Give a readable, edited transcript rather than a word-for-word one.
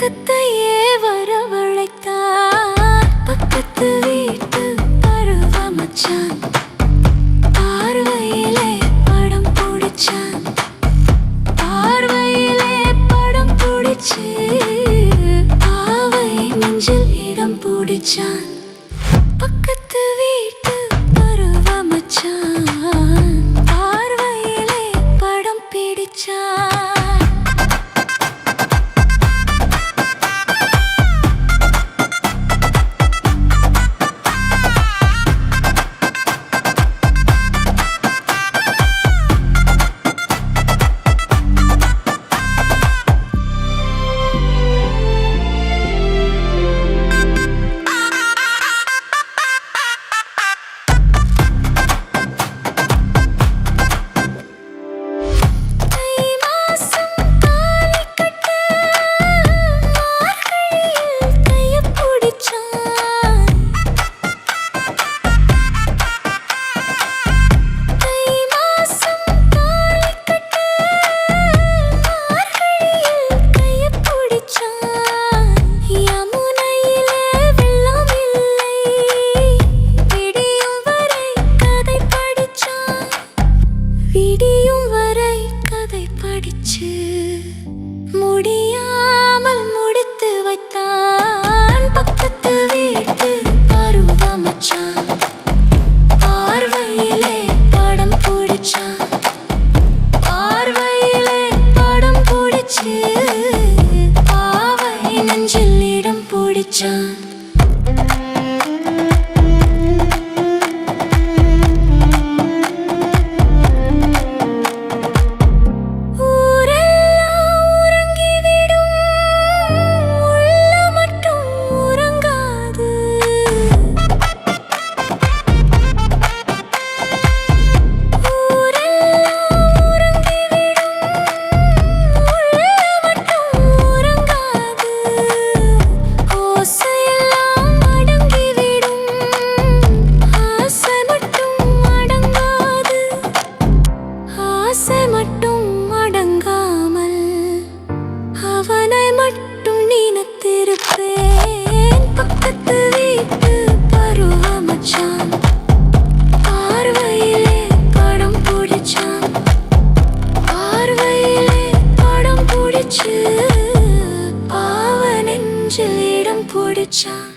பக்கத்தையே வரவழைத்தான். பக்கத்து வீட்டு பருவ மச்சான் பார்வையிலே படம் பிடிச்சான். பார்வையிலே படம் பிடிச்சு பாவை நெஞ்சில் இடம் பிடிச்சான். பக்கத்து வீட்டு பருவ மச்சான் பார்வையிலே படம் பிடிச்சான். விடியும் வரை கதை படிச்சு முடியாமல் முடித்து வைத்தான். பக்கத்து வீட்டு பருவ மச்சான் பார்வையிலே படம் பிடிச்சான். பார்வையிலே படம் பிடிச்சு பாவை நெஞ்சில் இடம் பிடிச்சான். ஆசை மட்டும் அடங்காமல் அவனை மட்டும் நினைத்திருப்பேன். பக்கத்து வீட்டு பருவ மச்சான் பார்வையிலே படம் பிடிச்சான். பார்வையிலே படம் பிடிச்சு பாவ நெஞ்சில் இடம் பிடிச்சான்.